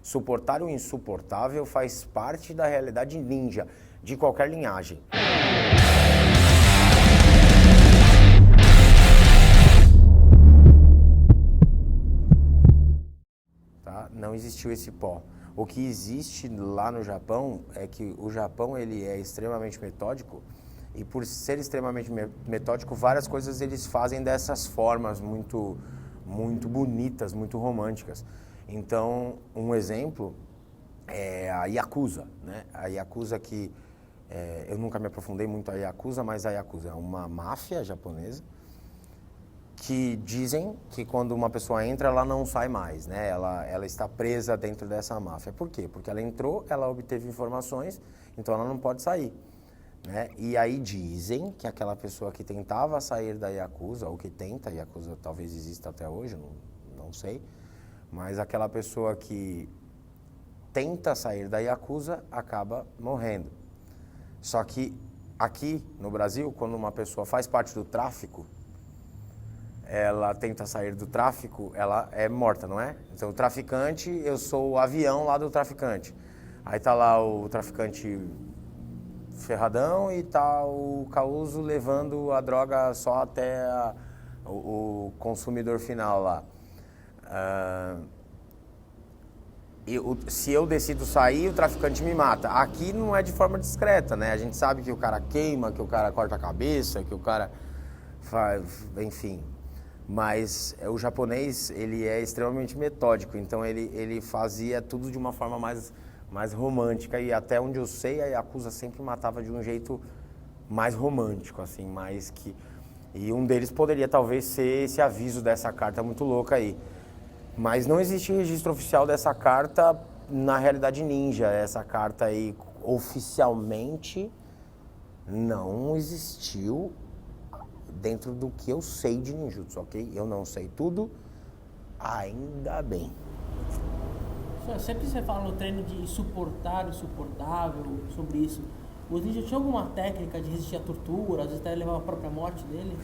Suportar o insuportável faz parte da realidade ninja, de qualquer linhagem. Tá? Não existiu esse pó. O que existe lá no Japão é que o Japão ele é extremamente metódico e por ser extremamente metódico, várias coisas eles fazem dessas formas muito bonitas, muito românticas. Então, um exemplo é a Yakuza, né? A Yakuza que, eu nunca me aprofundei muito a Yakuza, mas a Yakuza é uma máfia japonesa que dizem que quando uma pessoa entra, ela não sai mais, né? Ela está presa dentro dessa máfia. Por quê? Porque ela entrou, ela obteve informações, então ela não pode sair, né? E aí dizem que aquela pessoa que tentava sair da Yakuza, ou que tenta, a Yakuza talvez exista até hoje, não sei, mas aquela pessoa que tenta sair da Yakuza acaba morrendo. Só que aqui no Brasil, quando uma pessoa faz parte do tráfico, ela tenta sair do tráfico, ela é morta, não é? Então o traficante, eu sou o avião lá do traficante. Aí tá lá o traficante ferradão e tá o Causo levando a droga só até o consumidor final lá. Se eu decido sair, o traficante me mata. Aqui não é de forma discreta, né? A gente sabe que o cara queima, que o cara corta a cabeça, que o cara faz, enfim. Mas o japonês, ele é extremamente metódico, então ele fazia tudo de uma forma mais romântica e até onde eu sei, a Yakuza sempre matava de um jeito mais romântico, assim, mais que... E um deles poderia talvez ser esse aviso dessa carta muito louca aí. Mas não existe registro oficial dessa carta na realidade ninja. Essa carta aí, oficialmente, não existiu dentro do que eu sei de ninjutsu, ok? Eu não sei tudo, ainda bem. Sempre você fala no treino de suportar o insuportável, sobre isso. O ninja tinha alguma técnica de resistir à tortura, às vezes até levar a própria morte dele?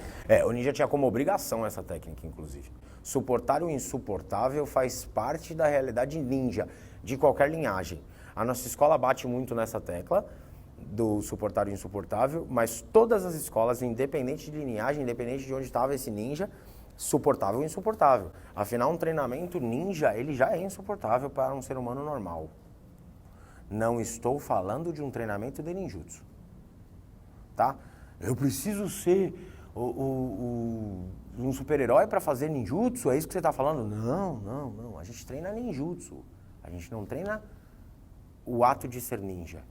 O ninja tinha como obrigação essa técnica, inclusive. Suportar o insuportável faz parte da realidade ninja, de qualquer linhagem. A nossa escola bate muito nessa tecla do suportar o insuportável, mas todas as escolas, independente de linhagem, independente de onde estava esse ninja, suportava o insuportável. Afinal, um treinamento ninja, ele já é insuportável para um ser humano normal. Não estou falando de um treinamento de ninjutsu, tá? Eu preciso ser um super-herói para fazer ninjutsu? É isso que você está falando? Não. A gente treina ninjutsu. A gente não treina o ato de ser ninja,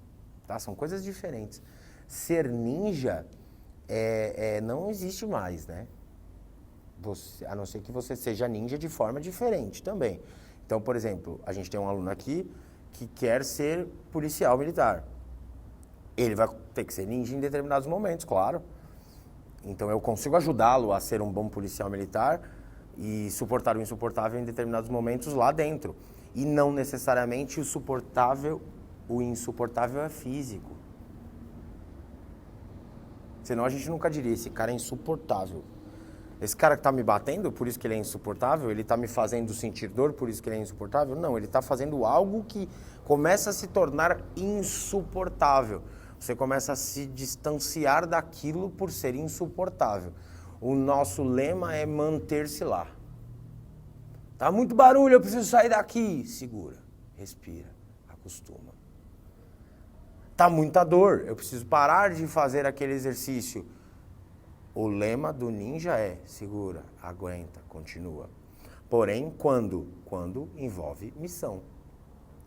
tá? São coisas diferentes. Ser ninja não existe mais, né? A não ser que você seja ninja de forma diferente também. Então, por exemplo, a gente tem um aluno aqui que quer ser policial militar. Ele vai ter que ser ninja em determinados momentos, claro. Então eu consigo ajudá-lo a ser um bom policial militar e suportar o insuportável em determinados momentos lá dentro. E não necessariamente o insuportável é físico. Senão a gente nunca diria, esse cara é insuportável. Esse cara que está me batendo, por isso que ele é insuportável? Ele está me fazendo sentir dor, por isso que ele é insuportável? Não, ele está fazendo algo que começa a se tornar insuportável. Você começa a se distanciar daquilo por ser insuportável. O nosso lema é manter-se lá. Tá muito barulho, eu preciso sair daqui. Segura, respira, acostuma. Tá muita dor, eu preciso parar de fazer aquele exercício. O lema do ninja é segura, aguenta, continua. Porém, quando envolve missão.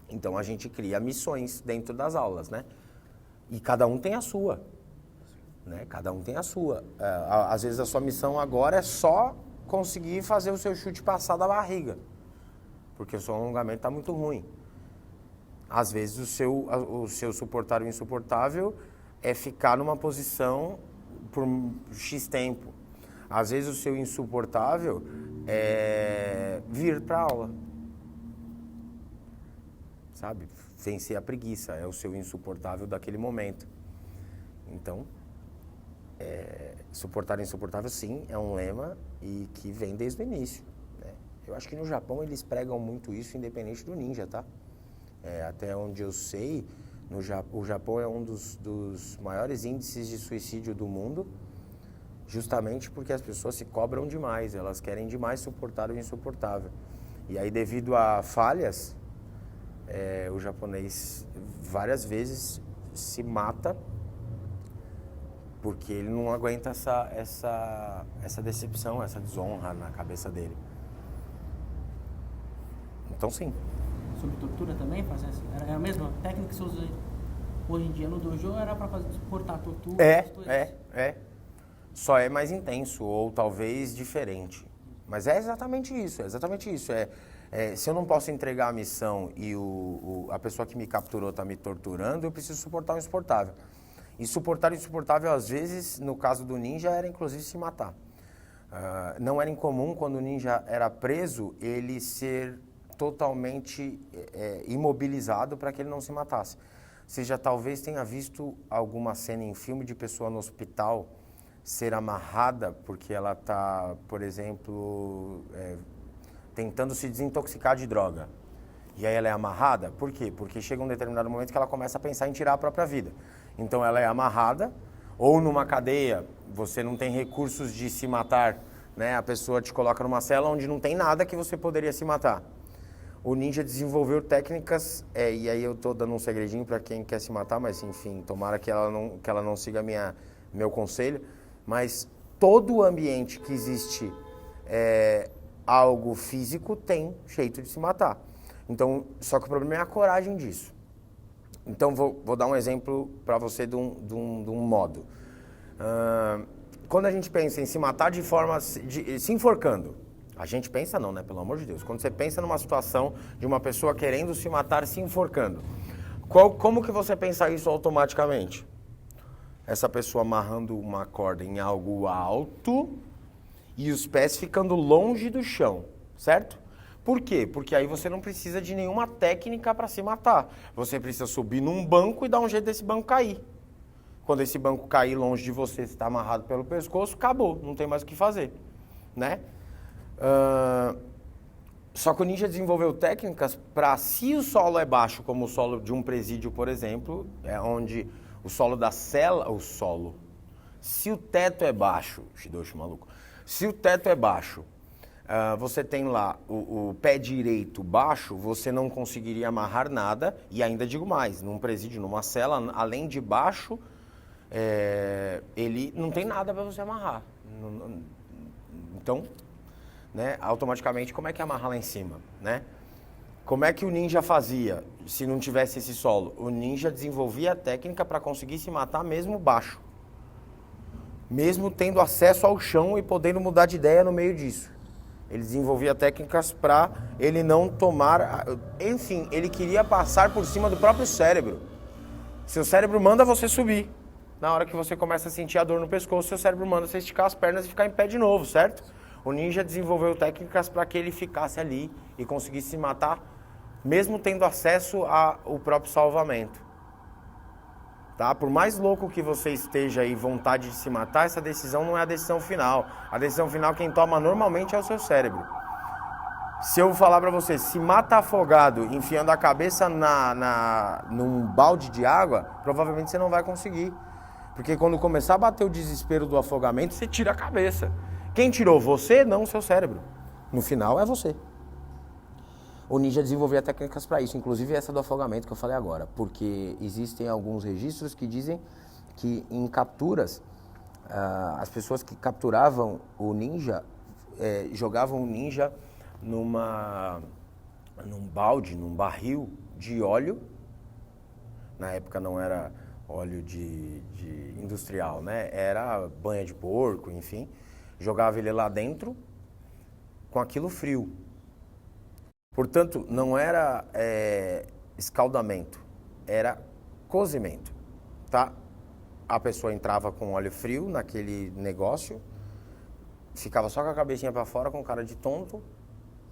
Então a gente cria missões dentro das aulas, né? E cada um tem a sua, né? Cada um tem a sua. Às vezes a sua missão agora é só conseguir fazer o seu chute passar da barriga, porque o seu alongamento está muito ruim. Às vezes o seu suportar o insuportável é ficar numa posição por X tempo. Às vezes o seu insuportável é vir para a aula. Sabe? Vencer a preguiça é o seu insuportável daquele momento. Então, suportar o insuportável, sim, é um lema e que vem desde o início, né? Eu acho que no Japão eles pregam muito isso, independente do ninja, tá? Até onde eu sei, o Japão é um dos maiores índices de suicídio do mundo, justamente porque as pessoas se cobram demais, elas querem demais suportar o insuportável. E aí, devido a falhas, o japonês várias vezes se mata porque ele não aguenta essa decepção, essa desonra na cabeça dele. Então, sim. Sobre tortura também? Era a mesma técnica que você usa hoje em dia no dojo, era para suportar a tortura? Só é mais intenso ou talvez diferente. Mas é exatamente isso, se eu não posso entregar a missão e a pessoa que me capturou está me torturando, eu preciso suportar o insuportável. E suportar o insuportável, às vezes, no caso do ninja, era inclusive se matar. Não era incomum, quando o ninja era preso, ele ser totalmente imobilizado para que ele não se matasse. Você já talvez tenha visto alguma cena em filme de pessoa no hospital ser amarrada porque ela está, por exemplo, tentando se desintoxicar de droga. E aí ela é amarrada? Por quê? Porque chega um determinado momento que ela começa a pensar em tirar a própria vida. Então ela é amarrada, ou numa cadeia, você não tem recursos de se matar, né? A pessoa te coloca numa cela onde não tem nada que você poderia se matar. O ninja desenvolveu técnicas, e aí eu tô dando um segredinho para quem quer se matar, mas enfim, tomara que ela não siga meu conselho, mas todo o ambiente que existe algo físico tem jeito de se matar. Então, só que o problema é a coragem disso. Então, vou dar um exemplo para você de um modo. Quando a gente pensa em se matar de forma, se enforcando, a gente pensa não, né? Pelo amor de Deus. Quando você pensa numa situação de uma pessoa querendo se matar se enforcando, como que você pensa isso automaticamente? Essa pessoa amarrando uma corda em algo alto e os pés ficando longe do chão, certo? Por quê? Porque aí você não precisa de nenhuma técnica para se matar. Você precisa subir num banco e dar um jeito desse banco cair. Quando esse banco cair longe de você, você está amarrado pelo pescoço, acabou, não tem mais o que fazer, né? Só que o ninja desenvolveu técnicas para, se o solo é baixo, como o solo de um presídio, por exemplo, onde o solo da cela, se o teto é baixo, Shidoshi maluco, se o teto é baixo, você tem lá o pé direito baixo, você não conseguiria amarrar nada, e ainda digo mais, num presídio, numa cela, além de baixo, ele não tem nada para você amarrar. Então, né, automaticamente, como é que amarra lá em cima, né? Como é que o ninja fazia se não tivesse esse solo? O ninja desenvolvia a técnica para conseguir se matar mesmo baixo. Mesmo tendo acesso ao chão e podendo mudar de ideia no meio disso. Ele desenvolvia técnicas para ele não tomar... Enfim, ele queria passar por cima do próprio cérebro. Seu cérebro manda você subir. Na hora que você começa a sentir a dor no pescoço, seu cérebro manda você esticar as pernas e ficar em pé de novo, certo? O ninja desenvolveu técnicas para que ele ficasse ali e conseguisse se matar, mesmo tendo acesso ao próprio salvamento. Tá? Por mais louco que você esteja e vontade de se matar, essa decisão não é a decisão final. A decisão final quem toma normalmente é o seu cérebro. Se eu falar para você, se mata afogado, enfiando a cabeça num balde de água, provavelmente você não vai conseguir. Porque quando começar a bater o desespero do afogamento, você tira a cabeça. Quem tirou? Você, não o seu cérebro. No final, é você. O ninja desenvolvia técnicas para isso, inclusive essa do afogamento que eu falei agora, porque existem alguns registros que dizem que em capturas, as pessoas que capturavam o ninja, jogavam o ninja num balde, num barril de óleo. Na época não era óleo de industrial, né? Era banha de porco, enfim. Jogava ele lá dentro com aquilo frio. Portanto, não era escaldamento, era cozimento, tá? A pessoa entrava com óleo frio naquele negócio, ficava só com a cabecinha para fora, com cara de tonto,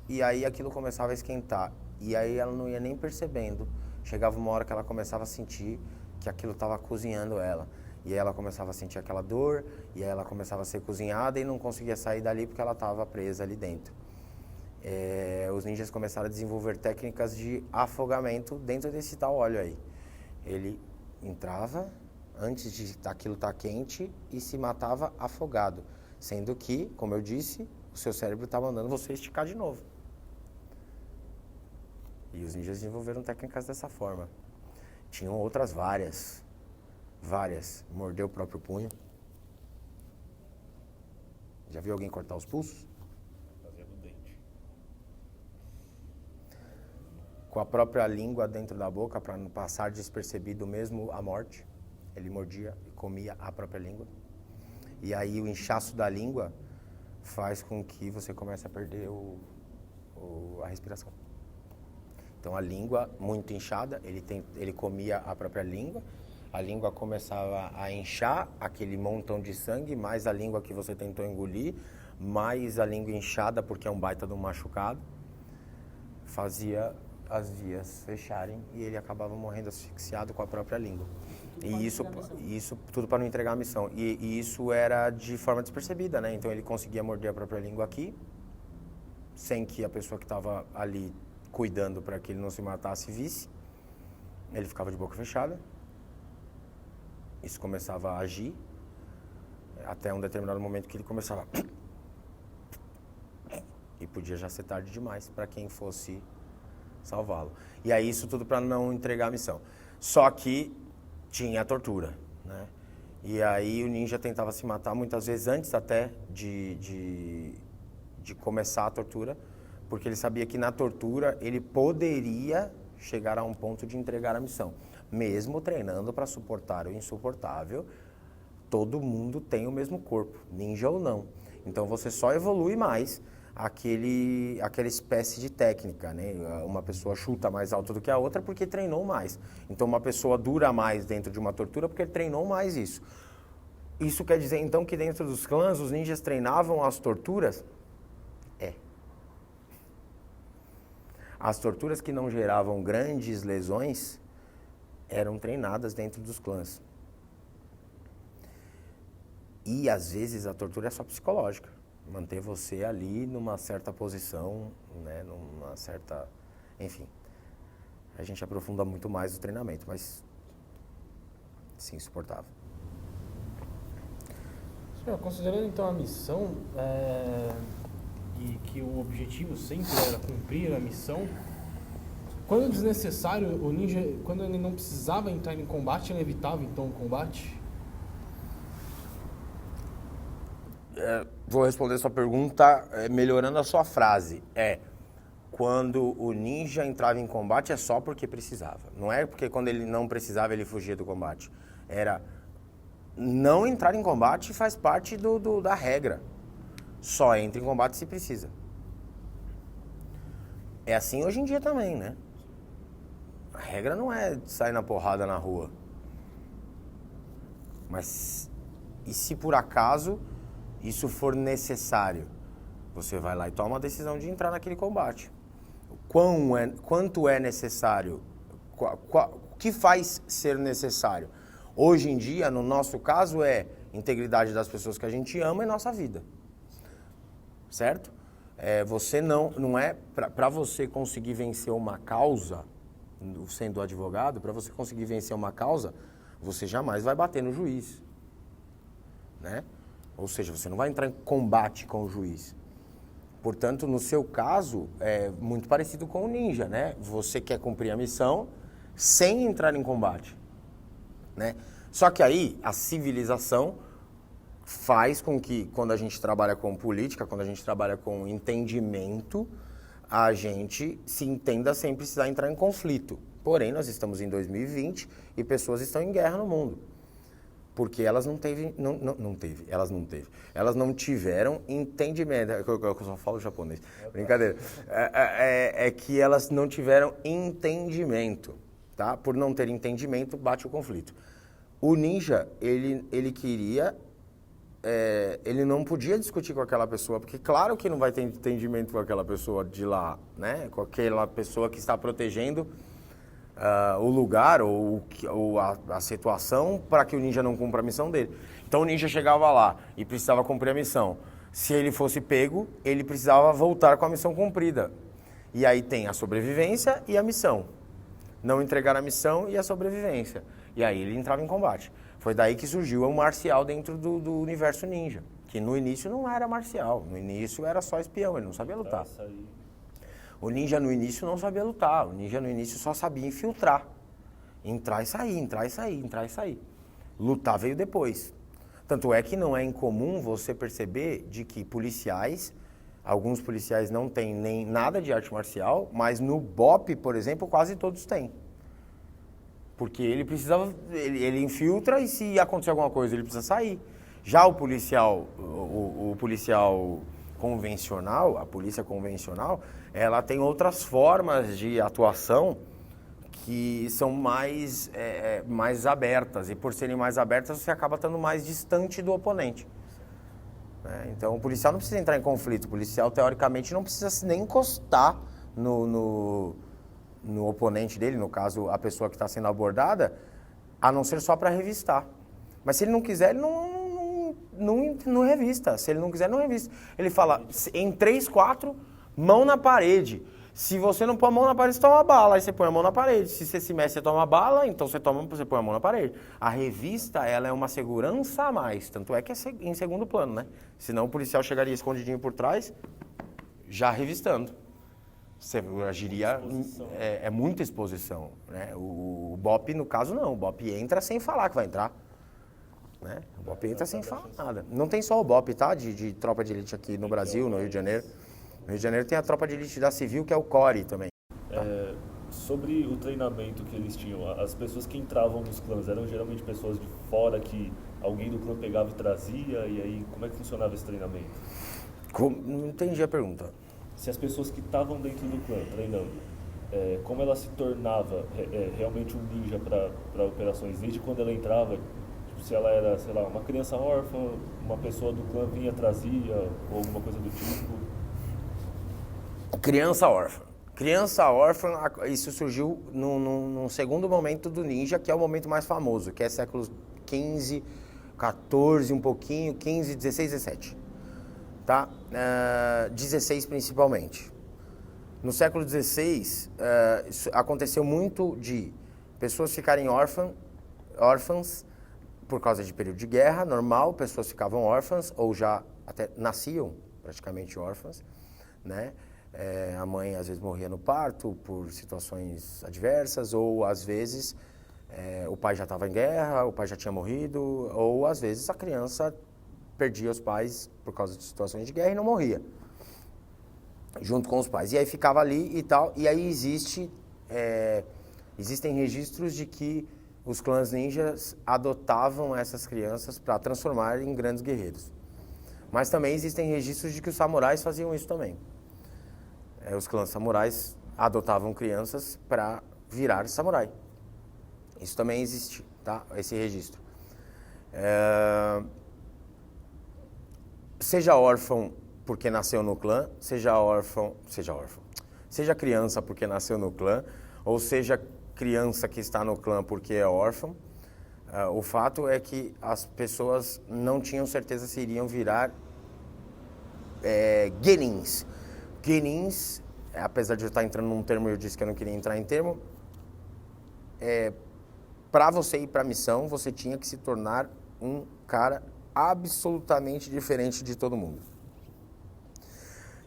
e aí aquilo começava a esquentar. E aí ela não ia nem percebendo. Chegava uma hora que ela começava a sentir que aquilo estava cozinhando ela. E aí ela começava a sentir aquela dor, e aí ela começava a ser cozinhada e não conseguia sair dali porque ela estava presa ali dentro. os ninjas começaram a desenvolver técnicas de afogamento dentro desse tal óleo aí. Ele entrava antes de aquilo estar quente e se matava afogado. Sendo que, como eu disse, o seu cérebro está mandando você esticar de novo. E os ninjas desenvolveram técnicas dessa forma. Tinham outras várias. Morder o próprio punho. Já viu alguém cortar os pulsos? Fazia no dente. Com a própria língua dentro da boca, para não passar despercebido mesmo a morte. Ele mordia e comia a própria língua. E aí o inchaço da língua faz com que você comece a perder a respiração. Então a língua muito inchada, ele comia a própria língua, a língua começava a inchar, aquele montão de sangue, mais a língua que você tentou engolir, mais a língua inchada, porque é um baita de um machucado, fazia as vias fecharem e ele acabava morrendo asfixiado com a própria língua. E isso tudo para não entregar a missão. E isso era de forma despercebida, né? Então ele conseguia morder a própria língua aqui, sem que a pessoa que estava ali cuidando para que ele não se matasse visse. Ele ficava de boca fechada. Isso começava a agir, até um determinado momento que ele começava... E podia já ser tarde demais para quem fosse salvá-lo. E aí isso tudo para não entregar a missão. Só que tinha a tortura, né? E aí o ninja tentava se matar muitas vezes antes até de começar a tortura, porque ele sabia que na tortura ele poderia chegar a um ponto de entregar a missão. Mesmo treinando para suportar o insuportável, todo mundo tem o mesmo corpo, ninja ou não. Então você só evolui mais aquela espécie de técnica, né? Uma pessoa chuta mais alto do que a outra porque treinou mais. Então uma pessoa dura mais dentro de uma tortura porque treinou mais isso. Isso quer dizer então que dentro dos clãs os ninjas treinavam as torturas? As torturas que não geravam grandes lesões eram treinadas dentro dos clãs. E às vezes a tortura é só psicológica. Manter você ali numa certa posição, né, numa certa... Enfim, a gente aprofunda muito mais o treinamento, mas sim, insuportável. Senhor, considerando então a missão e que o objetivo sempre era cumprir a missão, quando desnecessário, o ninja, quando ele não precisava entrar em combate, ele evitava então o combate? Vou responder sua pergunta melhorando a sua frase. Quando o ninja entrava em combate é só porque precisava. Não é porque quando ele não precisava ele fugia do combate. Era não entrar em combate faz parte da regra. Só entra em combate se precisa. É assim hoje em dia também, né? A regra não é sair na porrada na rua. Mas e se por acaso isso for necessário, você vai lá e toma a decisão de entrar naquele combate. Quanto é necessário? O que faz ser necessário? Hoje em dia, no nosso caso, é integridade das pessoas que a gente ama e nossa vida. Certo? Você não é... Para você conseguir vencer uma causa, sendo advogado, para você conseguir vencer uma causa, você jamais vai bater no juiz. Né? Ou seja, você não vai entrar em combate com o juiz. Portanto, no seu caso, é muito parecido com o ninja, né? Você quer cumprir a missão sem entrar em combate, né? Só que aí, a civilização faz com que, quando a gente trabalha com política, quando a gente trabalha com entendimento, a gente se entenda sem precisar entrar em conflito. Porém, nós estamos em 2020 e pessoas estão em guerra no mundo. Porque elas elas não tiveram entendimento. Eu só falo japonês. Brincadeira. É que elas não tiveram entendimento, tá? Por não ter entendimento, bate o conflito. O ninja, ele queria... ele não podia discutir com aquela pessoa, porque claro que não vai ter entendimento com aquela pessoa de lá, né? Com aquela pessoa que está protegendo... o lugar ou a situação para que o ninja não cumpra a missão dele. Então o ninja chegava lá e precisava cumprir a missão. Se ele fosse pego, ele precisava voltar com a missão cumprida. E aí tem a sobrevivência e a missão. Não entregar a missão e a sobrevivência. E aí ele entrava em combate. Foi daí que surgiu o marcial dentro do universo ninja. Que no início não era marcial. No início era só espião, ele não sabia lutar. O ninja no início não sabia lutar. O ninja no início só sabia infiltrar. Entrar e sair, entrar e sair, entrar e sair. Lutar veio depois. Tanto é que não é incomum você perceber de que policiais, alguns policiais não têm nem nada de arte marcial, mas no BOPE, por exemplo, quase todos têm. Porque ele precisava, ele infiltra e se acontecer alguma coisa ele precisa sair. Já o policial, o policial convencional, a polícia convencional, ela tem outras formas de atuação que são mais abertas. E por serem mais abertas, você acaba estando mais distante do oponente. Então, o policial não precisa entrar em conflito. O policial, teoricamente, não precisa nem encostar no oponente dele, no caso, a pessoa que está sendo abordada, a não ser só para revistar. Mas se ele não quiser, ele não revista. Se ele não quiser, não revista. Ele fala, em 3, 4, mão na parede. Se você não põe a mão na parede, você toma bala. Aí você põe a mão na parede. Se você se mexe, você toma bala, então você põe a mão na parede. A revista, ela é uma segurança a mais. Tanto é que é em segundo plano, né? Senão o policial chegaria escondidinho por trás, já revistando. Você agiria... É muita exposição, né? O BOPE, no caso, não. O BOPE entra sem falar que vai entrar. Né? O BOPE entra sem falar nada. Não tem só o BOPE, tá? De tropa de elite aqui no Brasil, no Rio de Janeiro. No Rio de Janeiro tem a tropa de elite da Civil, que é o CORE também. Sobre o treinamento que eles tinham, as pessoas que entravam nos clãs eram geralmente pessoas de fora que alguém do clã pegava e trazia, e aí como é que funcionava esse treinamento? Não entendi a pergunta. Se as pessoas que estavam dentro do clã treinando, como ela se tornava realmente um ninja para operações, desde quando ela entrava, tipo, se ela era, sei lá, uma criança órfã, uma pessoa do clã vinha, trazia, ou alguma coisa do tipo... Criança órfã. Criança órfã, isso surgiu num segundo momento do ninja, que é o momento mais famoso, que é séculos XV, XIV, um pouquinho, XV, XVI, XVII. Tá? 16 principalmente. No século XVI, aconteceu muito de pessoas ficarem órfãs por causa de período de guerra, normal, pessoas ficavam órfãs ou já até nasciam praticamente órfãs, né? A mãe às vezes morria no parto por situações adversas, ou às vezes o pai já estava em guerra, o pai já tinha morrido, ou às vezes a criança perdia os pais por causa de situações de guerra e não morria, junto com os pais. E aí ficava ali e tal, e aí existem registros de que os clãs ninjas adotavam essas crianças para transformar em grandes guerreiros. Mas também existem registros de que os samurais faziam isso também. Os clãs samurais adotavam crianças para virar samurai. Isso também existe, tá? Esse registro. Seja órfão porque nasceu no clã, seja criança porque nasceu no clã, ou seja criança que está no clã porque é órfão, o fato é que as pessoas não tinham certeza se iriam virar genins. Genins, apesar de eu estar entrando num termo, eu disse que eu não queria entrar em termo, para você ir para a missão, você tinha que se tornar um cara absolutamente diferente de todo mundo.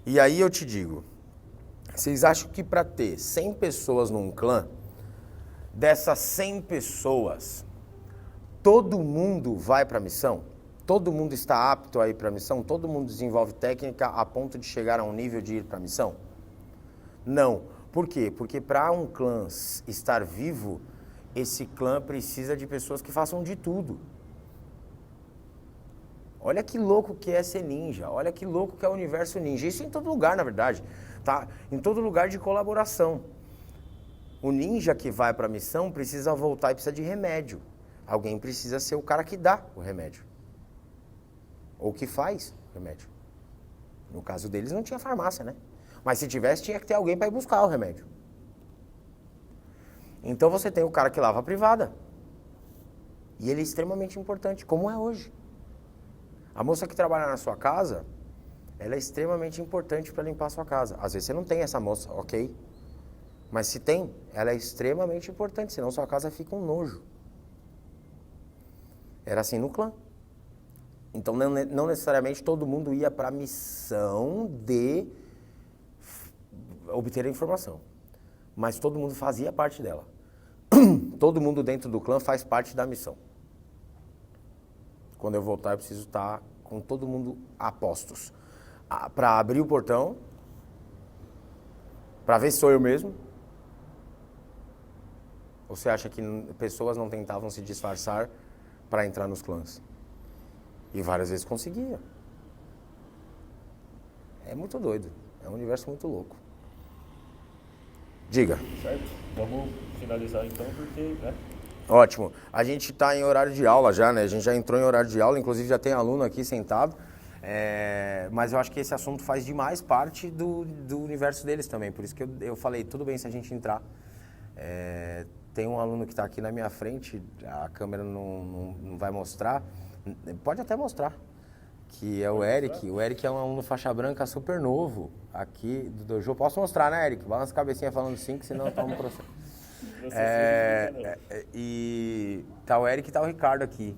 E aí eu te digo, vocês acham que para ter 100 pessoas num clã, dessas 100 pessoas, todo mundo vai para a missão? Todo mundo está apto a ir para a missão? Todo mundo desenvolve técnica a ponto de chegar a um nível de ir para a missão? Não. Por quê? Porque para um clã estar vivo, esse clã precisa de pessoas que façam de tudo. Olha que louco que é ser ninja, olha que louco que é o universo ninja. Isso em todo lugar, na verdade, tá? Em todo lugar de colaboração. O ninja que vai para a missão precisa voltar e precisa de remédio. Alguém precisa ser o cara que dá o remédio. Ou que faz o remédio. No caso deles não tinha farmácia, né? Mas se tivesse, tinha que ter alguém para ir buscar o remédio. Então você tem o cara que lava a privada. E ele é extremamente importante, como é hoje. A moça que trabalha na sua casa, ela é extremamente importante para limpar a sua casa. Às vezes você não tem essa moça, ok? Mas se tem, ela é extremamente importante, senão sua casa fica um nojo. Era assim no clã. Então não necessariamente todo mundo ia para a missão de obter a informação. Mas todo mundo fazia parte dela. Todo mundo dentro do clã faz parte da missão. Quando eu voltar, eu preciso estar com todo mundo a postos. Para abrir o portão, para ver se sou eu mesmo. Ou você acha que pessoas não tentavam se disfarçar para entrar nos clãs? E várias vezes conseguia. É muito doido. É um universo muito louco. Diga. Certo? Vamos finalizar então, porque, né? Ótimo. A gente está em horário de aula já, né? A gente já entrou em horário de aula, inclusive já tem aluno aqui sentado. Mas eu acho que esse assunto faz demais parte do universo deles também. Por isso que eu falei, tudo bem se a gente entrar. Tem um aluno que está aqui na minha frente, a câmera não vai mostrar. Pode até mostrar. Que é o Eric. O Eric é um aluno faixa branca super novo aqui do dojo. Posso mostrar, né, Eric? Balança a cabecinha falando 5, senão eu tomo um processo. E tá o Eric e tá o Ricardo aqui.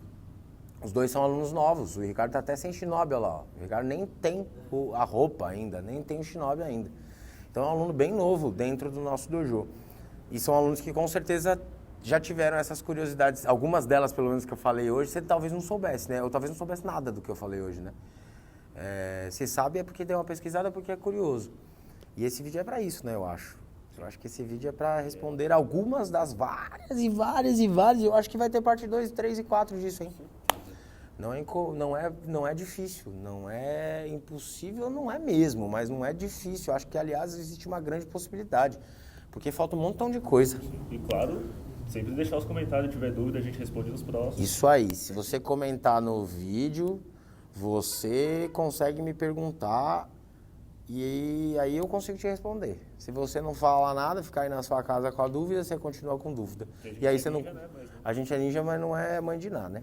Os dois são alunos novos. O Ricardo tá até sem shinobi, olha lá. Ó. O Ricardo nem tem a roupa ainda, nem tem o shinobi ainda. Então é um aluno bem novo dentro do nosso dojo. E são alunos que com certeza já tiveram essas curiosidades. Algumas delas, pelo menos, que eu falei hoje, você talvez não soubesse, né? Eu talvez não soubesse nada do que eu falei hoje, né? Se sabe é porque deu uma pesquisada, porque é curioso. E esse vídeo é pra isso, né, eu acho. Eu acho que esse vídeo é pra responder algumas das várias. Eu acho que vai ter parte 2, 3 e 4 disso, hein? Não é difícil, não é impossível, não é mesmo, mas não é difícil. Eu acho que, aliás, existe uma grande possibilidade, porque falta um montão de coisa. E claro, sempre deixar os comentários, tiver dúvida, a gente responde nos próximos. Isso aí, se você comentar no vídeo, você consegue me perguntar e aí eu consigo te responder. Se você não falar nada, ficar aí na sua casa com a dúvida, você continua com dúvida. E aí você não... A gente é ninja, mas não é mãe de nada, né?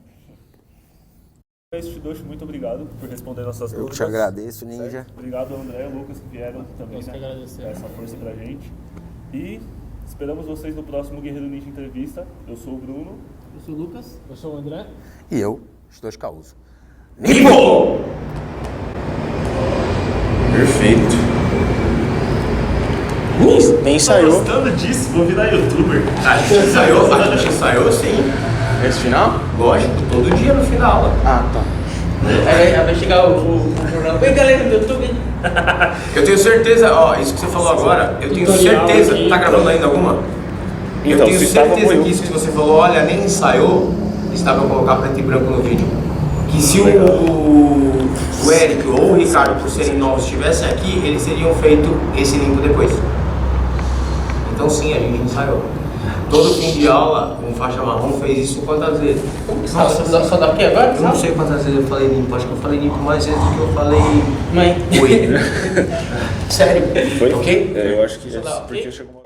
Shidoshi, muito obrigado por responder nossas dúvidas. Eu te agradeço, ninja. Certo? Obrigado, André e Lucas, que vieram também, Nós que agradecemos. dar essa força pra gente. E esperamos vocês no próximo Guerreiro Ninja Entrevista. Eu sou o Bruno. Eu sou o Lucas. Eu sou o André. E eu, Shidoshi Causo. Nipo! Perfeito. Nem ensaiou. Tô gostando disso, vou virar youtuber. A gente ensaiou sim. Esse final? Lógico, todo dia no fim da aula. Ah, tá. Aí vai chegar o jornal. Oi, galera do YouTube. Eu tenho certeza, ó, isso que você falou agora, eu tenho certeza. Tá gravando ainda alguma? Eu tenho certeza que isso que você falou, olha, nem ensaiou, estava a colocar preto e branco no vídeo. Que se o Eric ou o Ricardo, por serem novos, estivessem aqui, eles teriam feito esse limpo depois. Então sim, a gente ensaiou. Todo fim de aula, um faixa marrom fez isso quantas vezes? Nossa, só dá o quê agora? Eu não sei quantas vezes eu falei limpo, acho que eu falei limpo mais vezes do que eu falei... Mãe. Oi. Sério? Foi? Ok? Eu acho que Só dá, porque ok? chegou uma...